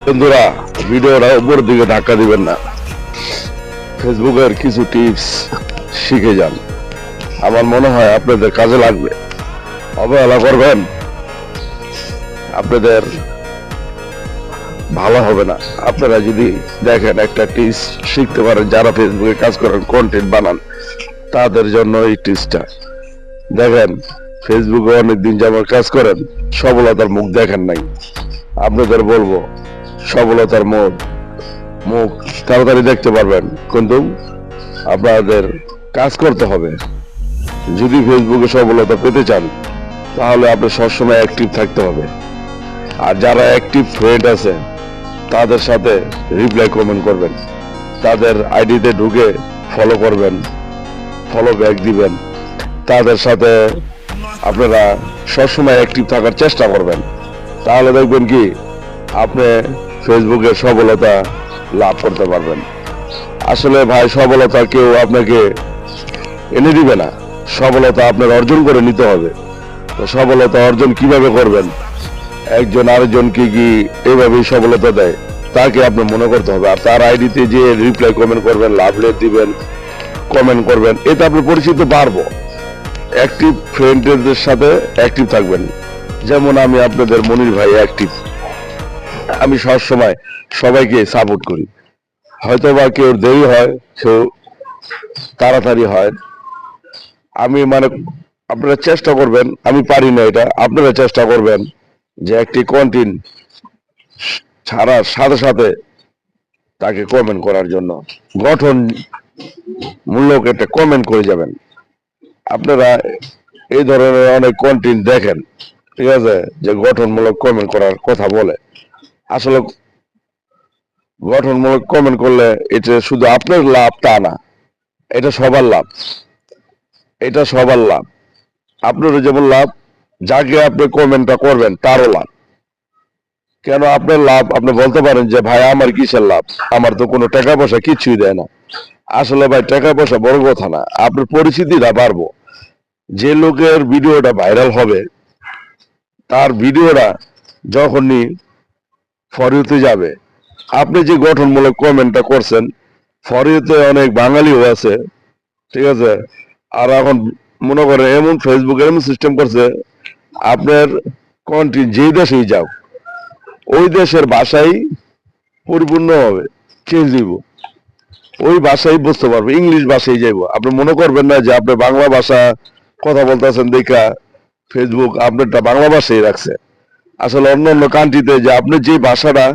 বন্ধুরা, ভিডিওটা উপর দিকে ধাক্কা দিবেন না। ফেসবুকের কিছু টিপস শিখে যান, আমার মনে হয় আপনাদের কাজে লাগবে। অবহেলা করবেন, আপনাদের ভালো হবে না। আপনারা যদি দেখেন একটা টিপস শিখতে পারেন, যারা ফেসবুকে কাজ করেন, কন্টেন্ট বানান, তাদের জন্য এই টিপসটা দেখেন। ফেসবুকে অনেকদিন যেমন কাজ করেন, সফলতার মুখ দেখেন নাই। আপনাদের বলবো, সফলতার মুখ মুখ তাড়াতাড়ি দেখতে পারবেন, কিন্তু আপনাদের কাজ করতে হবে। যদি ফেসবুকে সফলতা পেতে চান, তাহলে আপনার সবসময় অ্যাক্টিভ থাকতে হবে। আর যারা অ্যাক্টিভ ফ্রেন্ড আছে, তাদের সাথে রিপ্লাই কমেন্ট করবেন, তাদের আইডিতে ঢুকে ফলো করবেন, ফলো ব্যাক দিবেন। তাদের সাথে আপনারা সবসময় অ্যাক্টিভ থাকার চেষ্টা করবেন। তাহলে দেখবেন কি আপনি ফেসবুকে সফলতা লাভ করতে পারবেন। আসলে ভাই, সফলতা কেউ আপনাকে এনে দিবে না, সফলতা আপনার অর্জন করে নিতে হবে। তো সফলতা অর্জন কিভাবে করবেন? একজন আরেকজনকে কি এইভাবেই সফলতা দেয়, তাকে আপনি মনে করতে হবে। আর তার আইডিতে যে রিপ্লাই কমেন্ট করবেন, লাভ লেট দিবেন, কমেন্ট করবেন, এতে আপনি পরিচিত পারবো। অ্যাক্টিভ ফ্রেন্ডদের সাথে অ্যাক্টিভ থাকবেন। যেমন আমি আপনাদের মনির ভাই অ্যাক্টিভ, আমি সবসময় সবাইকে সাপোর্ট করি। হয়তো বা কেউ দেরি হয়, কেউ তাড়াতাড়ি হয়। আমি আপনারা চেষ্টা করবেন, আমি পারি না এটা, আপনারা চেষ্টা করবেন যে একটি কন্টেন্ট ছাড়ার সাথে সাথে তাকে কমেন্ট করার জন্য গঠন মূলক একটা কমেন্ট করে যাবেন। আপনারা এই ধরনের অনেক কন্টেন্ট দেখেন, ঠিক আছে, যে গঠনমূলক কমেন্ট করার কথা বলে। আসলে গঠনমূলক কমেন্ট করলে এটা শুধু আপনার লাভ তা না, এটা সবার লাভ। এটা সবার লাভ, আপনারও যেমন লাভ, যাকে আপনি কমেন্টটা করবেন তারও লাভ। কেন আপনার লাভ? আপনি বলতে পারেন যে ভাই আমার কিসের লাভ, আমার তো কোনো টাকা পয়সা কিছুই দেয় না। আসলে ভাই, টাকা পয়সা বড় কথা না, আপনার পরিচিতিটা বাড়বো। যে লোকের ভিডিওটা ভাইরাল হবে, তার ভিডিওটা যখনই ফর ইউতে যাবে, আপনি যে গঠনমূলক কমেন্টটা করছেন, ফর ইউতে অনেক বাঙালিও আছে, ঠিক আছে। আর এখন মনে করেন এমন ফেসবুক এমন সিস্টেম করছে, আপনার কন্ট্রি যে দেশেই যাও, ওই দেশের ভাষাই পরিপূর্ণ হবে, চেঞ্জ দিব, ওই ভাষাই বুঝতে পারবে, ইংলিশ ভাষাই যাইব। আপনি মনে করবেন না যে আপনি বাংলা ভাষা কথা বলতেছেন দেখা ফেসবুক আপনারটা বাংলা ভাষাই রাখছে। আসলে অন্য অন্য কান্ট্রিতে যে আপনি যে ভাষাটা